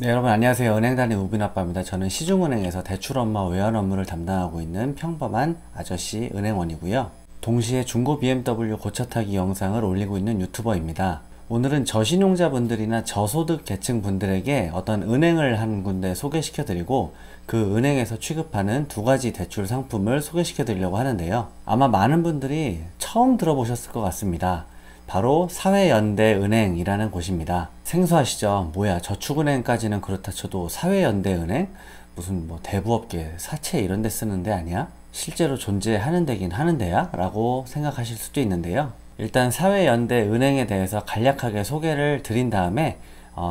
네, 여러분 안녕하세요. 은행단의 우빈아빠입니다. 저는 시중은행에서 대출 업무와 외환 업무를 담당하고 있는 평범한 아저씨 은행원이고요. 동시에 중고 BMW 고차 타기 영상을 올리고 있는 유튜버입니다. 오늘은 저신용자분들이나 저소득 계층 분들에게 어떤 은행을 한 군데 소개시켜 드리고 그 은행에서 취급하는 두 가지 대출 상품을 소개시켜 드리려고 하는데요. 아마 많은 분들이 처음 들어보셨을 것 같습니다. 바로 사회연대은행이라는 곳입니다. 생소하시죠? 뭐야, 저축은행까지는 그렇다 쳐도 사회연대은행? 무슨 뭐 대부업계, 사채 이런 데 쓰는 데 아니야? 실제로 존재하는 데긴 하는 데야? 라고 생각하실 수도 있는데요. 일단 사회연대은행에 대해서 간략하게 소개를 드린 다음에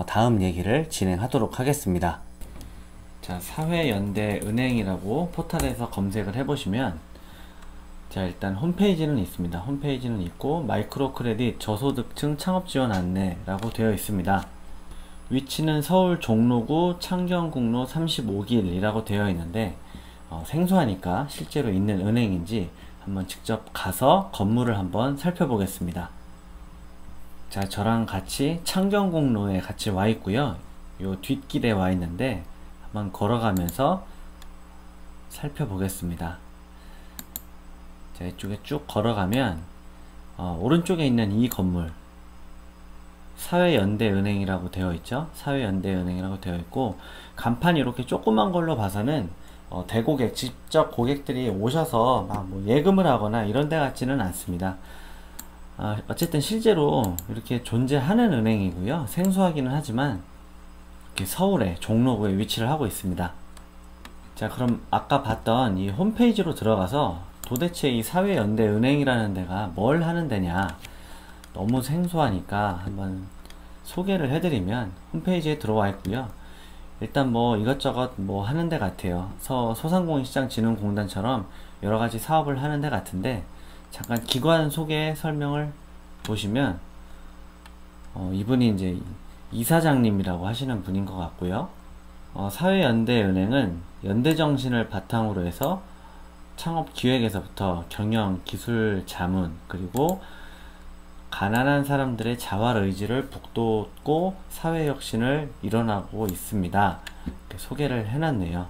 다음 얘기를 진행하도록 하겠습니다. 자, 사회연대은행이라고 포털에서 검색을 해보시면 자, 일단 홈페이지는 있습니다. 홈페이지는 있고 마이크로 크레딧 저소득층 창업 지원 안내라고 되어 있습니다. 위치는 서울 종로구 창경국로 35길이라고 되어 있는데 생소하니까 실제로 있는 은행인지 한번 직접 가서 건물을 한번 살펴보겠습니다. 자, 저랑 같이 창경국로에 같이 와 있고요. 요 뒷길에 와 있는데 한번 걸어가면서 살펴보겠습니다. 자, 이쪽에 쭉 걸어가면 오른쪽에 있는 이 건물 사회연대은행이라고 되어 있죠. 사회연대은행이라고 되어 있고 간판이 이렇게 조그만 걸로 봐서는 대고객, 직접 고객들이 오셔서 막 뭐 예금을 하거나 이런 데 같지는 않습니다. 어쨌든 실제로 이렇게 존재하는 은행이고요. 생소하기는 하지만 이렇게 서울의 종로구에 위치를 하고 있습니다. 자, 그럼 아까 봤던 이 홈페이지로 들어가서 도대체 이 사회연대은행이라는 데가 뭘 하는 데냐, 너무 생소하니까 한번 소개를 해드리면 홈페이지에 들어와 있고요. 일단 뭐 이것저것 뭐 하는 데 같아요. 소상공인시장진흥공단처럼 여러가지 사업을 하는 데 같은데, 잠깐 기관 소개 설명을 보시면 이분이 이제 이사장님이라고 하시는 분인 것 같고요. 사회연대은행은 연대정신을 바탕으로 해서 창업 기획에서부터 경영, 기술, 자문, 그리고 가난한 사람들의 자활 의지를 북돋고 사회혁신을 일어나고 있습니다. 이렇게 소개를 해놨네요.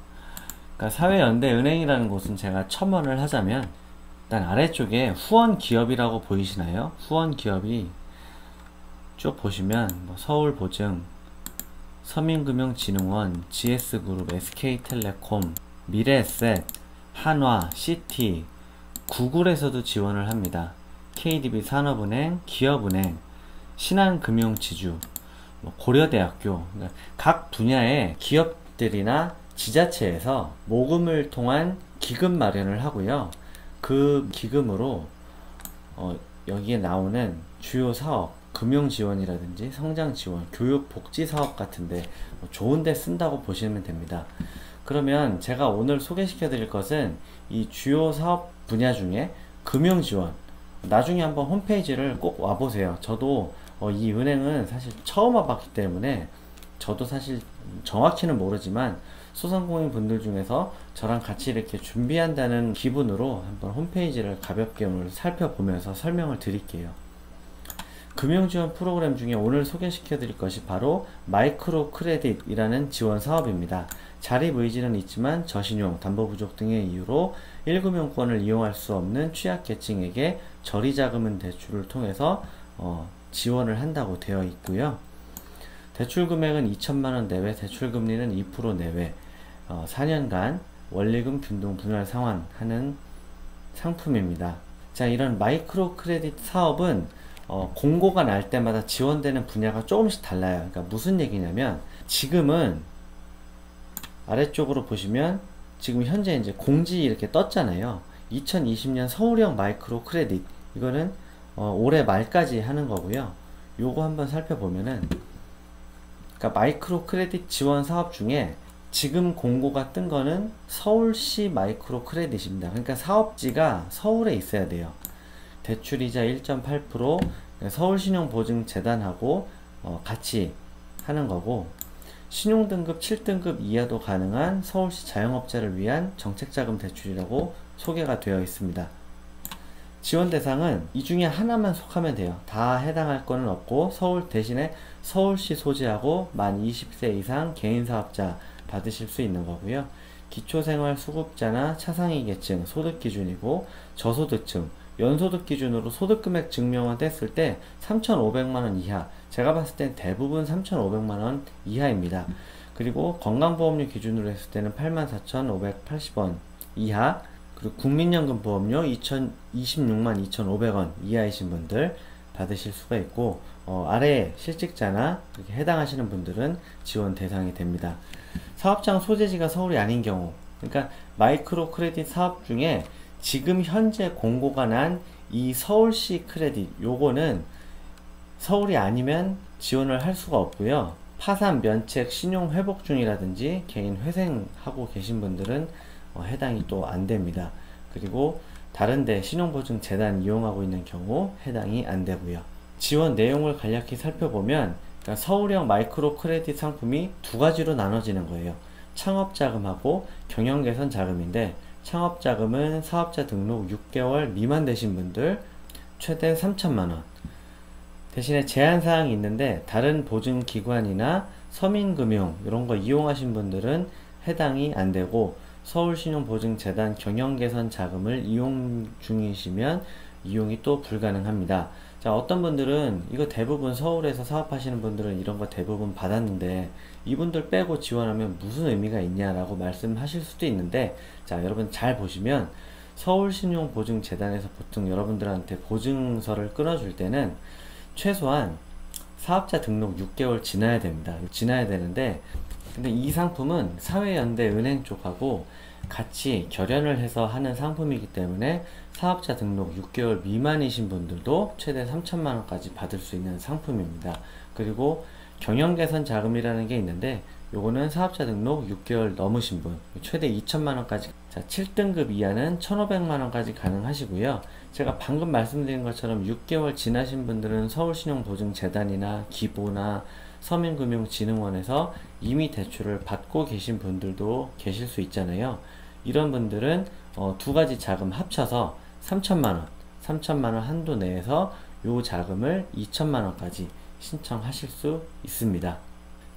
그러니까 사회연대은행이라는 곳은 제가 첨언을 하자면, 일단 아래쪽에 후원기업이라고 보이시나요? 후원기업이 쭉 보시면 뭐 서울보증, 서민금융진흥원, GS그룹, SK텔레콤, 미래에셋, 한화, 시티, 구글에서도 지원을 합니다. KDB산업은행, 기업은행, 신한금융지주, 고려대학교, 그러니까 각 분야의 기업들이나 지자체에서 모금을 통한 기금 마련을 하고요. 그 기금으로 여기에 나오는 주요 사업, 금융지원이라든지 성장지원, 교육복지사업 같은데 좋은 데 쓴다고 보시면 됩니다. 그러면 제가 오늘 소개시켜 드릴 것은 이 주요 사업 분야 중에 금융지원, 나중에 한번 홈페이지를 꼭 와보세요. 저도 이 은행은 사실 처음 와봤기 때문에 저도 사실 정확히는 모르지만 소상공인 분들 중에서 저랑 같이 이렇게 준비한다는 기분으로 한번 홈페이지를 가볍게 오늘 살펴보면서 설명을 드릴게요. 금융지원 프로그램 중에 오늘 소개시켜 드릴 것이 바로 마이크로 크레딧이라는 지원 사업입니다. 자립 의지는 있지만 저신용, 담보부족 등의 이유로 1금융권을 이용할 수 없는 취약계층에게 저리자금은 대출을 통해서 지원을 한다고 되어 있고요. 대출금액은 2천만원 내외, 대출금리는 2% 내외, 4년간 원리금 균등 분할 상환하는 상품입니다. 자, 이런 마이크로 크레딧 사업은 공고가 날 때마다 지원되는 분야가 조금씩 달라요. 그러니까 무슨 얘기냐면, 지금은 아래쪽으로 보시면 지금 현재 이제 공지 이렇게 떴잖아요. 2020년 서울형 마이크로 크레딧, 이거는 올해 말까지 하는 거고요. 요거 한번 살펴보면은, 그러니까 마이크로 크레딧 지원 사업 중에 지금 공고가 뜬 거는 서울시 마이크로 크레딧입니다. 그러니까 사업지가 서울에 있어야 돼요. 대출이자 1.8% 서울신용보증재단하고 같이 하는 거고, 신용등급 7등급 이하도 가능한 서울시 자영업자를 위한 정책자금 대출이라고 소개가 되어 있습니다. 지원 대상은 이 중에 하나만 속하면 돼요. 다 해당할 거는 없고 대신에 서울시 소지하고 만 20세 이상 개인사업자 받으실 수 있는 거고요. 기초생활수급자나 차상위 계층 소득 기준이고, 저소득층 연소득 기준으로 소득금액 증명을 뗐을 때 3,500만원 이하, 제가 봤을 땐 대부분 3,500만원 이하입니다. 그리고 건강보험료 기준으로 했을 때는 84,580원 이하, 그리고 국민연금 보험료 26만 2,500원 이하이신 분들 받으실 수가 있고, 아래 실직자나 그렇게 해당하시는 분들은 지원 대상이 됩니다. 사업장 소재지가 서울이 아닌 경우, 그러니까 마이크로 크레딧 사업 중에 지금 현재 공고가 난 이 서울시 크레딧, 요거는 서울이 아니면 지원을 할 수가 없고요. 파산, 면책, 신용 회복 중이라든지 개인 회생하고 계신 분들은 해당이 또 안 됩니다. 그리고 다른데 신용보증재단 이용하고 있는 경우 해당이 안 되고요. 지원 내용을 간략히 살펴보면, 그러니까 서울형 마이크로 크레딧 상품이 두 가지로 나눠지는 거예요. 창업자금하고 경영개선 자금인데, 창업자금은 사업자 등록 6개월 미만 되신 분들 최대 3,000만원, 대신에 제한사항이 있는데 다른 보증기관이나 서민금융 이런 거 이용하신 분들은 해당이 안 되고, 서울신용보증재단 경영개선 자금을 이용 중이시면 이용이 또 불가능합니다. 자, 어떤 분들은 이거 대부분 서울에서 사업하시는 분들은 이런 거 대부분 받았는데 이분들 빼고 지원하면 무슨 의미가 있냐라고 말씀하실 수도 있는데, 자, 여러분 잘 보시면 서울신용보증재단에서 보통 여러분들한테 보증서를 끊어줄 때는 최소한 사업자 등록 6개월 지나야 됩니다. 지나야 되는데, 근데 이 상품은 사회연대은행 쪽하고 같이 결연을 해서 하는 상품이기 때문에 사업자 등록 6개월 미만이신 분들도 최대 3,000만원까지 받을 수 있는 상품입니다. 그리고 경영개선 자금이라는 게 있는데, 요거는 사업자 등록 6개월 넘으신 분 최대 2,000만원까지, 자, 7등급 이하는 1,500만원까지 가능하시고요. 제가 방금 말씀드린 것처럼 6개월 지나신 분들은 서울신용보증재단이나 기보나 서민금융진흥원에서 이미 대출을 받고 계신 분들도 계실 수 있잖아요. 이런 분들은 두 가지 자금 합쳐서 3,000만원 한도 내에서 요 자금을 2,000만원까지 신청하실 수 있습니다.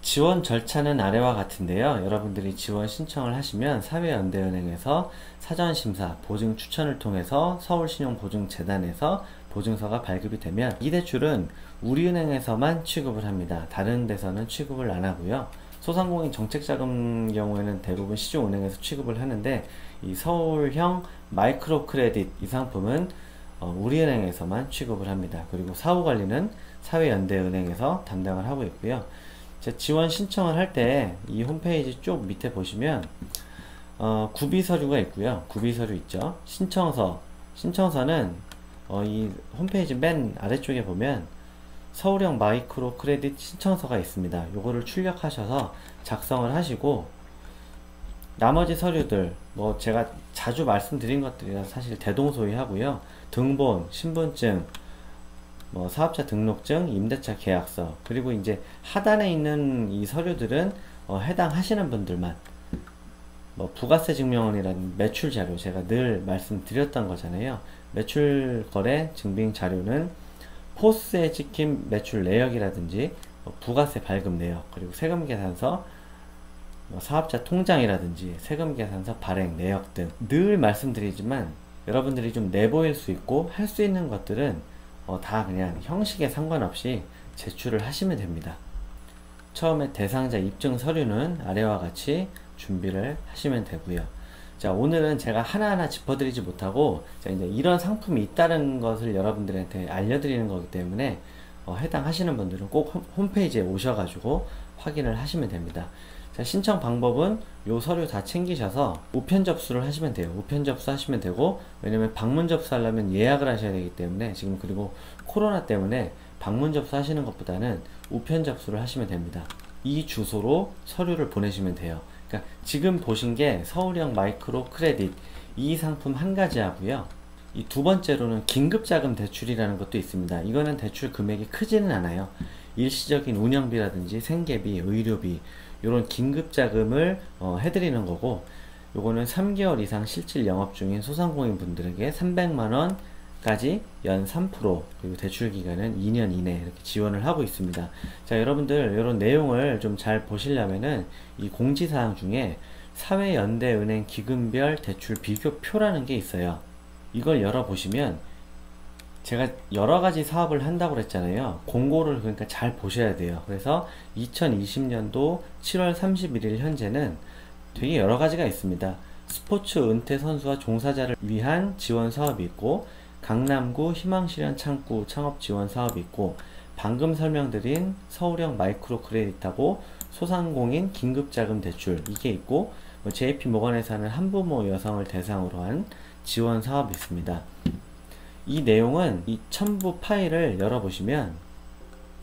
지원 절차는 아래와 같은데요. 여러분들이 지원 신청을 하시면 사회연대은행에서 사전심사, 보증 추천을 통해서 서울신용보증재단에서 보증서가 발급이 되면 이 대출은 우리은행에서만 취급을 합니다. 다른 데서는 취급을 안 하고요. 소상공인 정책자금 경우에는 대부분 시중은행에서 취급을 하는데, 이 서울형 마이크로 크레딧 이 상품은 우리은행에서만 취급을 합니다. 그리고 사후관리는 사회연대은행에서 담당을 하고 있고요. 지원 신청을 할 때 이 홈페이지 쪽 밑에 보시면 구비서류가 있고요. 구비서류 있죠. 신청서는 이 홈페이지 맨 아래쪽에 보면 서울형 마이크로 크레딧 신청서가 있습니다. 요거를 출력하셔서 작성을 하시고, 나머지 서류들 뭐 제가 자주 말씀드린 것들이라 사실 대동소이하고요. 등본, 신분증, 뭐 사업자 등록증, 임대차 계약서, 그리고 이제 하단에 있는 이 서류들은 해당하시는 분들만, 뭐 부가세 증명원이라는 매출 자료, 제가 늘 말씀드렸던 거잖아요. 매출 거래 증빙 자료는 포스에 찍힌 매출 내역이라든지 부가세 발급 내역, 그리고 세금 계산서, 사업자 통장이라든지 세금 계산서 발행 내역 등 늘 말씀드리지만, 여러분들이 좀 내보일 수 있고 할 수 있는 것들은 다 그냥 형식에 상관없이 제출을 하시면 됩니다. 처음에 대상자 입증 서류는 아래와 같이 준비를 하시면 되고요. 자, 오늘은 제가 하나하나 짚어드리지 못하고, 자, 이제 이런 상품이 있다는 것을 여러분들한테 알려드리는 거기 때문에 해당하시는 분들은 꼭 홈페이지에 오셔가지고 확인을 하시면 됩니다. 자, 신청 방법은 요 서류 다 챙기셔서 우편 접수를 하시면 돼요. 우편 접수하시면 되고, 왜냐면 방문 접수하려면 예약을 하셔야 되기 때문에, 지금 그리고 코로나 때문에 방문 접수하시는 것보다는 우편 접수를 하시면 됩니다. 이 주소로 서류를 보내시면 돼요. 그러니까 지금 보신 게 서울형 마이크로 크레딧 이 상품 한 가지 하고요. 이 두 번째로는 긴급자금 대출이라는 것도 있습니다. 이거는 대출 금액이 크지는 않아요. 일시적인 운영비라든지 생계비, 의료비 이런 긴급자금을 해드리는 거고, 요거는 3개월 이상 실질 영업 중인 소상공인 분들에게 300만원 까지 연 3%, 그리고 대출 기간은 2년 이내 이렇게 지원을 하고 있습니다. 자, 여러분들 이런 내용을 좀 잘 보시려면은 이 공지사항 중에 사회연대은행 기금별 대출 비교표라는 게 있어요. 이걸 열어보시면 제가 여러가지 사업을 한다고 그랬잖아요. 공고를 그러니까 잘 보셔야 돼요. 그래서 2020년도 7월 31일 현재는 되게 여러가지가 있습니다. 스포츠 은퇴 선수와 종사자를 위한 지원 사업이 있고, 강남구 희망실현 창구 창업 지원 사업이 있고, 방금 설명드린 서울형 마이크로 크레딧하고 소상공인 긴급자금 대출 이게 있고, JP모건에서 하는 한부모 여성을 대상으로 한 지원 사업이 있습니다. 이 내용은 이 첨부 파일을 열어보시면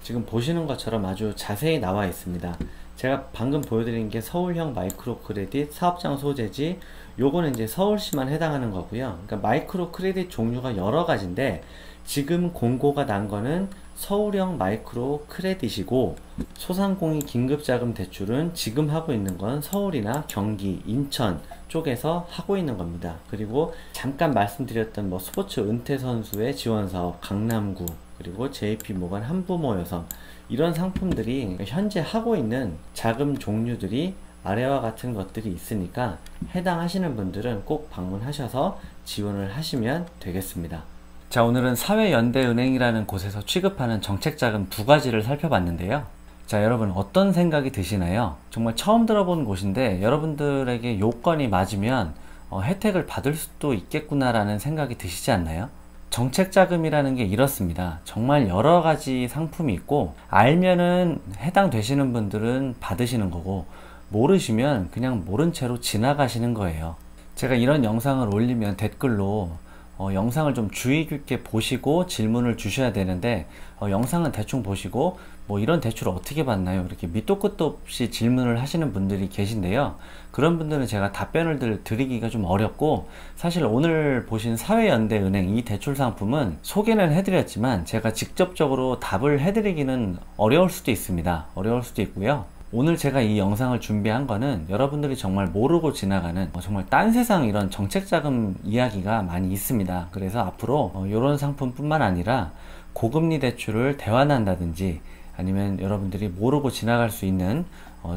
지금 보시는 것처럼 아주 자세히 나와 있습니다. 제가 방금 보여드린 게 서울형 마이크로 크레딧 사업장 소재지, 요거는 이제 서울시만 해당하는 거고요. 그러니까 마이크로 크레딧 종류가 여러 가지인데 지금 공고가 난 거는 서울형 마이크로 크레딧이고, 소상공인 긴급자금 대출은 지금 하고 있는 건 서울이나 경기, 인천 쪽에서 하고 있는 겁니다. 그리고 잠깐 말씀드렸던 스포츠 은퇴 선수의 지원 사업 강남구, 그리고 JP모건 한부모 여성, 이런 상품들이 현재 하고 있는 자금 종류들이 아래와 같은 것들이 있으니까 해당하시는 분들은 꼭 방문하셔서 지원을 하시면 되겠습니다. 자, 오늘은 사회연대은행이라는 곳에서 취급하는 정책자금 두 가지를 살펴봤는데요. 자, 여러분 어떤 생각이 드시나요? 정말 처음 들어본 곳인데 여러분들에게 요건이 맞으면 혜택을 받을 수도 있겠구나라는 생각이 드시지 않나요? 정책자금이라는 게 이렇습니다. 정말 여러 가지 상품이 있고, 알면은 해당되시는 분들은 받으시는 거고, 모르시면 그냥 모른 채로 지나가시는 거예요. 제가 이런 영상을 올리면 댓글로 영상을 좀 주의 깊게 보시고 질문을 주셔야 되는데, 영상은 대충 보시고 이런 대출을 어떻게 받나요? 이렇게 밑도 끝도 없이 질문을 하시는 분들이 계신데요. 그런 분들은 제가 답변을 드리기가 좀 어렵고, 사실 오늘 보신 사회연대은행 이 대출 상품은 소개는 해드렸지만 제가 직접적으로 답을 해드리기는 어려울 수도 있습니다. 어려울 수도 있고요. 오늘 제가 이 영상을 준비한 거는 여러분들이 정말 모르고 지나가는 정말 딴 세상 이런 정책자금 이야기가 많이 있습니다. 그래서 앞으로 이런 상품뿐만 아니라 고금리 대출을 대환한다든지, 아니면 여러분들이 모르고 지나갈 수 있는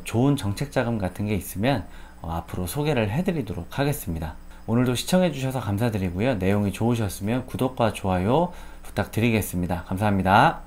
좋은 정책자금 같은 게 있으면 앞으로 소개를 해드리도록 하겠습니다. 오늘도 시청해 주셔서 감사드리고요. 내용이 좋으셨으면 구독과 좋아요 부탁드리겠습니다. 감사합니다.